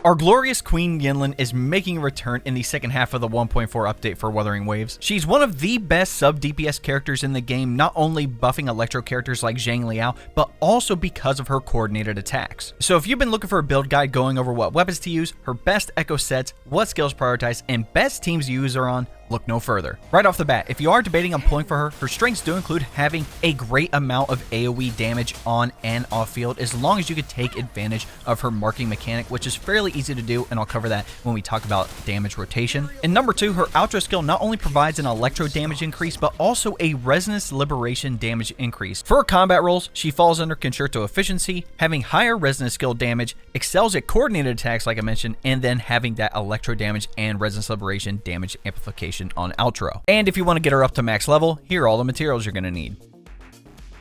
Our glorious Queen Yinlin is making a return in the second half of the 1.4 update for Wuthering Waves. She's one of the best sub-DPS characters in the game, not only buffing Electro characters like Zhang Liao, but also because of her coordinated attacks. So if you've been looking for a build guide going over what weapons to use, her best echo sets, what skills prioritize, and best teams to use her on, look no further. Right off the bat, if you are debating on pulling for her, her strengths do include having a great amount of AoE damage on and off field, as long as you could take advantage of her marking mechanic, which is fairly easy to do, and I'll cover that when we talk about damage rotation. And number 2, her Outro skill not only provides an electro damage increase, but also a resonance liberation damage increase. For her combat roles, she falls under Concerto efficiency, having higher resonance skill damage, excels at coordinated attacks like I mentioned, and then having that electro damage and resonance liberation damage amplification on Outro. And if you want to get her up to max level, here are all the materials you're going to need.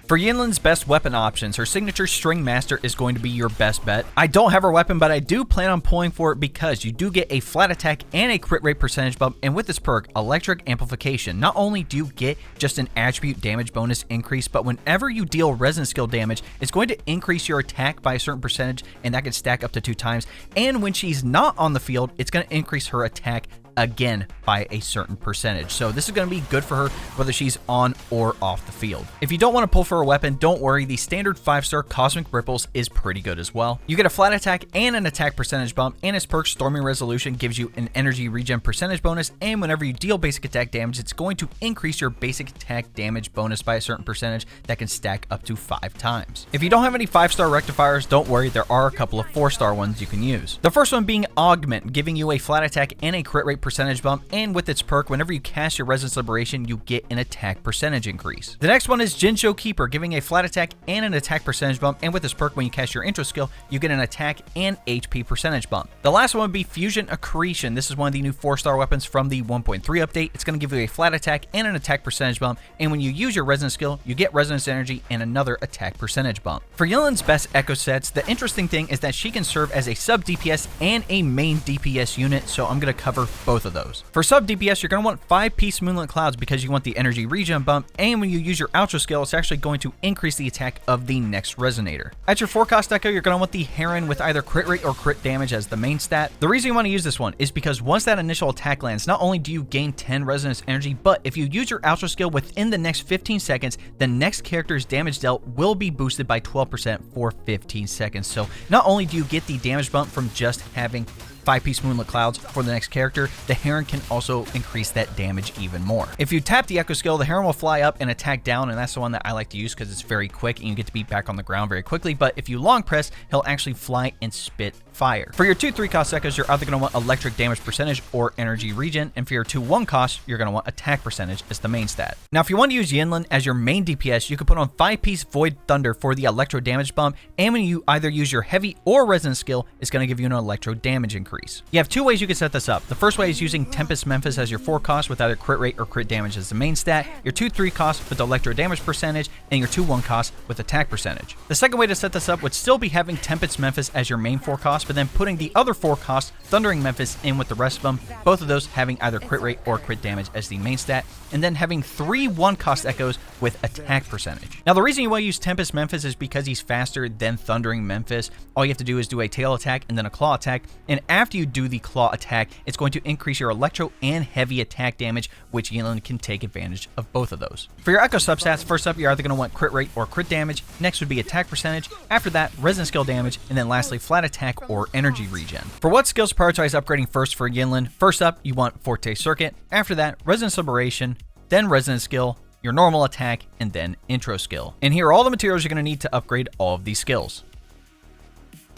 For Yinlin's best weapon options, her signature Stringmaster is going to be your best bet. I don't have her weapon, but I do plan on pulling for it because you do get a flat attack and a crit rate percentage bump, and with this perk, Electric Amplification, not only do you get just an attribute damage bonus increase, but whenever you deal resonance skill damage, it's going to increase your attack by a certain percentage, and that can stack up to 2 times. And when she's not on the field, it's going to increase her attack again by a certain percentage. So this is going to be good for her whether she's on or off the field. If you don't want to pull for a weapon, don't worry, the standard 5-star Cosmic Ripples is pretty good as well. You get a flat attack and an attack percentage bump, and its perk Storming Resolution gives you an energy regen percentage bonus, and whenever you deal basic attack damage, it's going to increase your basic attack damage bonus by a certain percentage that can stack up to 5 times. If you don't have any 5-star rectifiers, don't worry, there are a couple of 4-star ones you can use. The first one being Augment, giving you a flat attack and a crit rate percentage bump, and with its perk, whenever you cast your Resonance Liberation, you get an attack percentage increase. The next one is Jinsho Keeper, giving a flat attack and an attack percentage bump, and with this perk, when you cast your intro skill, you get an attack and HP percentage bump. The last one would be Fusion Accretion. This is one of the new 4-star weapons from the 1.3 update. It's going to give you a flat attack and an attack percentage bump, and when you use your Resonance skill, you get Resonance Energy and another attack percentage bump. For Yinlin's best echo sets, the interesting thing is that she can serve as a sub-DPS and a main DPS unit, so I'm going to cover both of those. For sub-DPS, you're going to want 5-piece Moonlit Clouds because you want the energy regen bump, and when you use your Outro skill, it's actually going to increase the attack of the next Resonator. At your 4-cost echo, you're going to want the Heron with either crit rate or crit damage as the main stat. The reason you want to use this one is because once that initial attack lands, not only do you gain 10 resonance energy, but if you use your Outro skill within the next 15 seconds, the next character's damage dealt will be boosted by 12% for 15 seconds. So not only do you get the damage bump from just having 5-piece Moonlit Clouds for the next character, the Heron can also increase that damage even more. If you tap the Echo skill, the Heron will fly up and attack down, and that's the one that I like to use because it's very quick and you get to be back on the ground very quickly, but if you long press, he'll actually fly and spit fire. For your 2 3-cost echoes, you're either going to want electric damage percentage or energy regen, and for your 2 1-costs, you're going to want attack percentage as the main stat. Now, if you want to use Yinlin as your main DPS, you can put on 5-piece Void Thunder for the electro damage bump, and when you either use your heavy or resonance skill, it's going to give you an electro damage increase. You have 2 ways you can set this up. The first way is using Tempest Memphis as your 4-cost with either crit rate or crit damage as the main stat, your 2 3-costs with electro damage percentage, and your 2 1-costs with attack percentage. The second way to set this up would still be having Tempest Memphis as your main 4-cost, but then putting the other 4-costs, Thundering Memphis, in with the rest of them, both of those having either crit rate or crit damage as the main stat, and then having 3 1-cost echoes with attack percentage. Now, the reason you want to use Tempest Memphis is because he's faster than Thundering Memphis. All you have to do is do a tail attack and then a claw attack, and after you do the claw attack, it's going to increase your electro and heavy attack damage, which Yinlin can take advantage of both of those. For your echo substats, first up, you're either going to want crit rate or crit damage, next would be attack percentage, after that, resonance skill damage, and then lastly, flat attack or energy regen. For what skills prioritize upgrading first for Yinlin, first up, you want Forte Circuit, after that, Resonance Liberation, then Resonance Skill, your normal attack, and then intro skill. And here are all the materials you're going to need to upgrade all of these skills.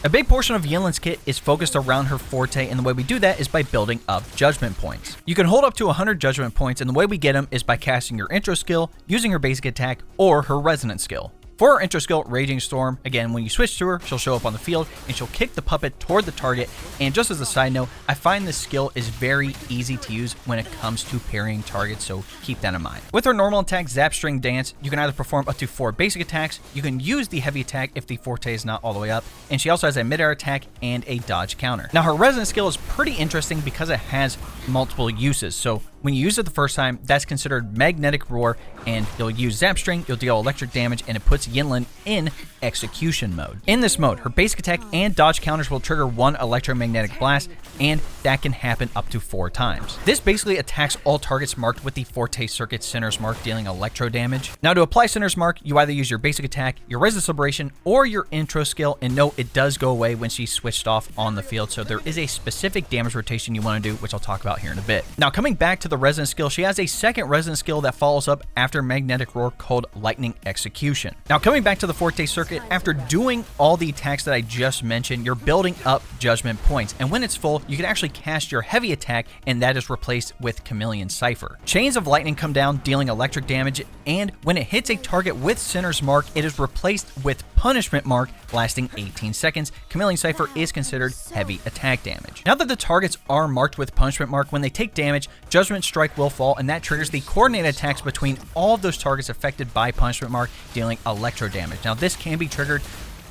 A big portion of Yinlin's kit is focused around her forte, and the way we do that is by building up judgment points. You can hold up to 100 judgment points, and the way we get them is by casting your intro skill, using her basic attack, or her resonance skill. For her intro skill, Raging Storm, again, when you switch to her, she'll show up on the field, and she'll kick the puppet toward the target, and just as a side note, I find this skill is very easy to use when it comes to parrying targets, so keep that in mind. With her normal attack, Zap String Dance, you can either perform up to 4 basic attacks, you can use the heavy attack if the forte is not all the way up, and she also has a mid-air attack and a dodge counter. Now, her resonance skill is pretty interesting because it has multiple uses, so when you use it the first time, that's considered Magnetic Roar, and you'll use Zap String, you'll deal electric damage, and it puts puts Yinlin in execution mode. In this mode, her basic attack and dodge counters will trigger one electromagnetic blast, and that can happen up to 4 times. This basically attacks all targets marked with the Forte Circuit Sinner's Mark, dealing electro damage. Now, to apply Sinner's Mark, you either use your basic attack, your Resonance Liberation, or your intro skill, and note it does go away when she's switched off on the field, so there is a specific damage rotation you want to do, which I'll talk about here in a bit. Now, coming back to the Resonance skill, she has a second Resonance skill that follows up after Magnetic Roar called Lightning Execution. Now, coming back to the Forte Circuit, after doing all the attacks that I just mentioned, you're building up Judgment points, and when it's full, you can actually cast your heavy attack, and that is replaced with Chameleon Cipher. Chains of Lightning come down, dealing electric damage, and when it hits a target with Sinner's Mark, it is replaced with Punishment Mark, lasting 18 seconds. Chameleon Cipher is considered heavy attack damage. Now that the targets are marked with Punishment Mark, when they take damage, Judgment Strike will fall, and that triggers the coordinated attacks between all of those targets affected by Punishment Mark, dealing electro damage. Now, this can be triggered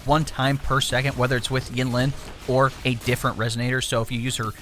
1 time per second, whether it's with Yinlin or a different resonator. So if you use her,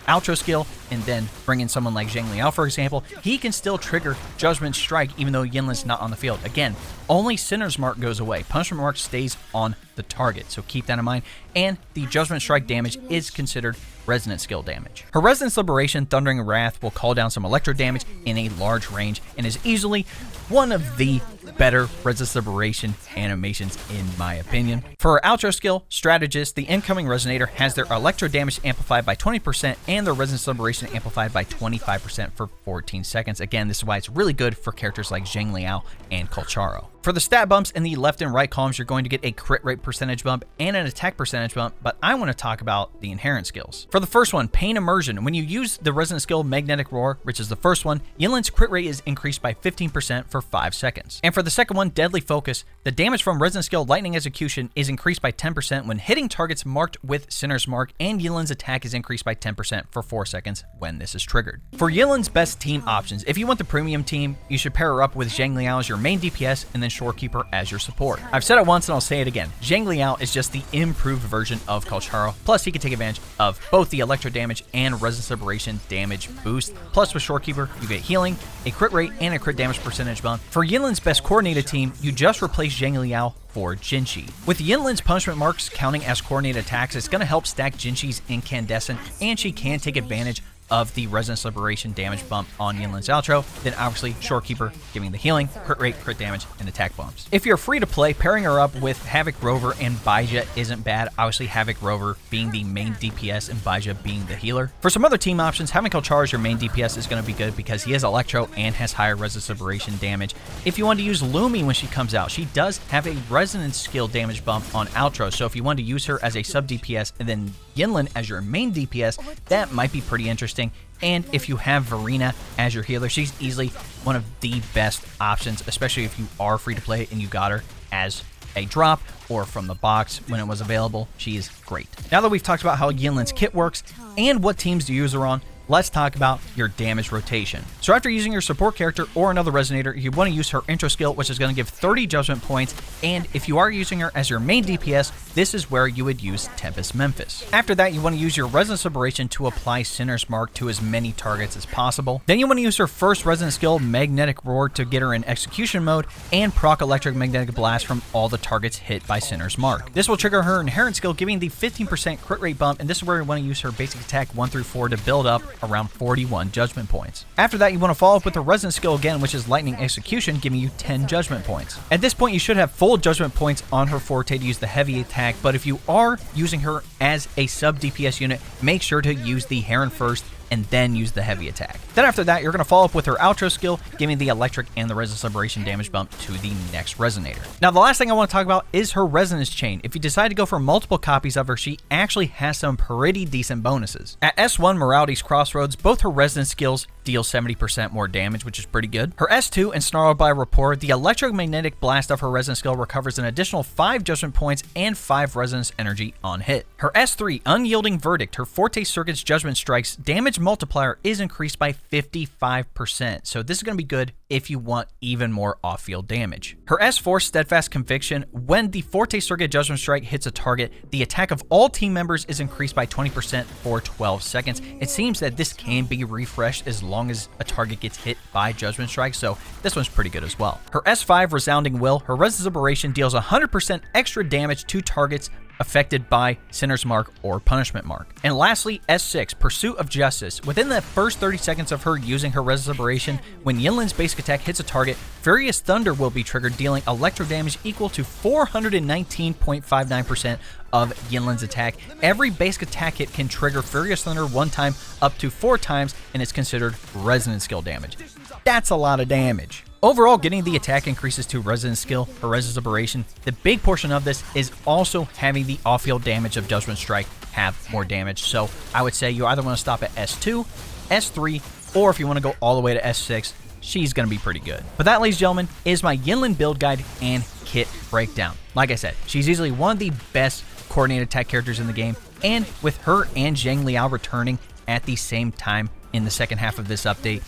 outro skill and then bring in someone like Zhang Liao, for example, he can still trigger Judgment Strike even though Yinlin's not on the field. Again, only Sinner's Mark goes away. Punishment Mark stays on the target, so keep that in mind. And the Judgment Strike damage is considered Resonance skill damage. Her Resonance Liberation, Thundering Wrath, will call down some electro damage in a large range and is easily one of the better Resonance Liberation animations in my opinion. For her outro skill, Strategist, the incoming resonator has their electro damage amplified by 20% and their Resonance Liberation amplified by 25% for 14 seconds. Again, this is why it's really good for characters like Zhang Liao and Colcharo. For the stat bumps in the left and right columns, you're going to get a crit rate percentage bump and an attack percentage bump, but I want to talk about the inherent skills. For the first one, Pain Immersion, when you use the Resonance skill Magnetic Roar, which is the first one, Yinlin's crit rate is increased by 15% for 5 seconds. And for the second one, Deadly Focus, the damage from Resonance skill Lightning Execution is increased by 10% when hitting targets marked with Sinner's Mark, and Yinlin's attack is increased by 10% for 4 seconds when this is triggered. For Yinlin's best team options, if you want the premium team, you should pair her up with Zhang Liao as your main DPS and then Shorekeeper as your support. I've said it once and I'll say it again. Zhang Liao is just the improved version of Colcharo, plus he can take advantage of both the electro damage and Resonance Liberation damage boost. Plus with Shorekeeper, you get healing, a crit rate, and a crit damage percentage bump. For Yinlin's best coordinated team, you just replace Zhang Liao for Jinshi. With Yinlin's Punishment Marks counting as coordinated attacks, it's going to help stack Jinshi's Incandescent, and she can take advantage of the Resonance Liberation damage bump on Yinlin's outro, then obviously Shorekeeper giving the healing, crit rate, crit damage, and attack bumps. If you're free to play, pairing her up with Havoc Rover and Baija isn't bad, obviously Havoc Rover being the main DPS and Baija being the healer. For some other team options, having Colcharo as your main DPS is going to be good because he is Electro and has higher Resonance Liberation damage. If you want to use Lumi when she comes out, she does have a Resonance skill damage bump on outro, so if you want to use her as a sub-DPS and then Yinlin as your main DPS, that might be pretty interesting. And if you have Verena as your healer, she's easily one of the best options, especially if you are free to play and you got her as a drop or from the box when it was available. She is great. Now that we've talked about how Yinlin's kit works and what teams to use her on, let's talk about your damage rotation. So after using your support character or another resonator, you want to use her intro skill, which is going to give 30 judgment points, and if you are using her as your main DPS, this is where you would use Tempest Memphis. After that, you want to use your Resonance Liberation to apply Sinner's Mark to as many targets as possible. Then you want to use her first Resonance skill, Magnetic Roar, to get her in execution mode and proc Electric Magnetic Blast from all the targets hit by Sinner's Mark. This will trigger her inherent skill, giving the 15% crit rate bump, and this is where you want to use her basic attack 1 through 4 to build up around 41 judgment points. After that, you want to follow up with the Resonance skill again, which is Lightning Execution, giving you 10 judgment points. At this point, you should have full judgment points on her Forte to use the heavy attack, but if you are using her as a sub-DPS unit, make sure to use the Heron first and then use the heavy attack. Then after that, you're going to follow up with her outro skill, giving the electric and the Resonance Liberation damage bump to the next resonator. Now, the last thing I want to talk about is her Resonance chain. If you decide to go for multiple copies of her, she actually has some pretty decent bonuses. At S1 Morality's Crossroads, both her Resonance skills deal 70% more damage, which is pretty good. Her S2 and Snarled by Rapport, the electromagnetic blast of her Resonance skill recovers an additional 5 judgment points and 5 Resonance energy on hit. Her S3, Unyielding Verdict, her Forte Circuit's Judgment Strikes damage multiplier is increased by 55%, so this is going to be good if you want even more off-field damage. Her S4, Steadfast Conviction, when the Forte Circuit Judgment Strike hits a target, the attack of all team members is increased by 20% for 12 seconds. It seems that this can be refreshed as long long as a target gets hit by Judgment Strike, so this one's pretty good as well. Her S5, Resounding Will, her Reverberation deals 100% extra damage to targets affected by Sinner's Mark or Punishment Mark. And lastly, S6, Pursuit of Justice. Within the first 30 seconds of her using her Reverberation, when Yinlin's basic attack hits a target, Furious Thunder will be triggered, dealing electro damage equal to 419.59% of Yinlin's attack. Every basic attack hit can trigger Furious Thunder one time up to 4 times, and it's considered resonance skill damage. That's a lot of damage. Overall, getting the attack increases to resonance skill, her Reverberation. The big portion of this is also having the off-field damage of Judgment Strike have more damage. So I would say you either want to stop at S2, S3, or if you want to go all the way to S6, she's going to be pretty good. But that, ladies and gentlemen, is my Yinlin build guide and kit breakdown. Like I said, she's easily one of the best coordinated attack characters in the game, and with her and Zhang Liao returning at the same time in the second half of this update,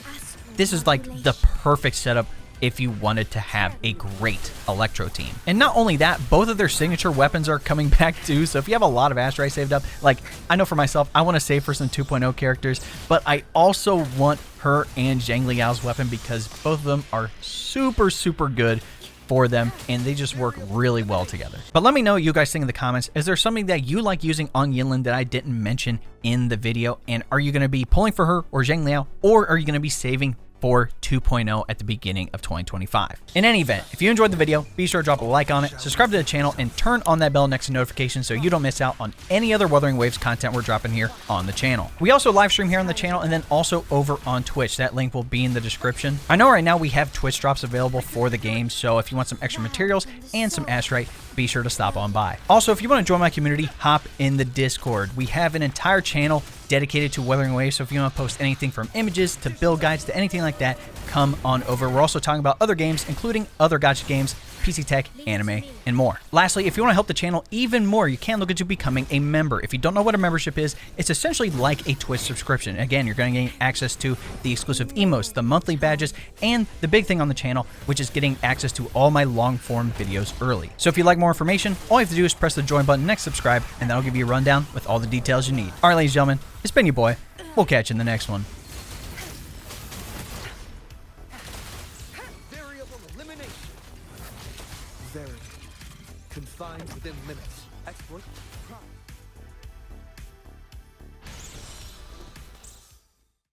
this is like the perfect setup if you wanted to have a great Electro team. And not only that, both of their signature weapons are coming back too, so if you have a lot of Astray saved up, like I know for myself, I want to save for some 2.0 characters, but I also want her and Zhang Liao's weapon because both of them are super, super good for them, and they just work really well together. But let me know what you guys think in the comments. Is there something that you like using on Yinlin that I didn't mention in the video? And are you going to be pulling for her or Zhang Liao, or are you going to be saving for 2.0 at the beginning of 2025. In any event, if you enjoyed the video, be sure to drop a like on it, subscribe to the channel, and turn on that bell next to notifications so you don't miss out on any other Wuthering Waves content we're dropping here on the channel. We also live stream here on the channel and then also over on Twitch. That link will be in the description. I know right now we have Twitch drops available for the game, so if you want some extra materials and some Astray, be sure to stop on by. Also, if you want to join my community, hop in the Discord. We have an entire channel dedicated to Wuthering Waves, so if you want to post anything from images to build guides to anything like that, come on over. We're also talking about other games, including other gacha games, PC tech, anime, and more. Lastly, if you want to help the channel even more, you can look into becoming a member. If you don't know what a membership is, it's essentially like a Twitch subscription. Again, you're going to gain access to the exclusive emotes, the monthly badges, and the big thing on the channel, which is getting access to all my long-form videos early. So if you'd like more information, all you have to do is press the join button next subscribe, and that'll give you a rundown with all the details you need. All right, ladies and gentlemen, it's been your boy. We'll catch you in the next one. Variable elimination. Very confined within limits. Exploit.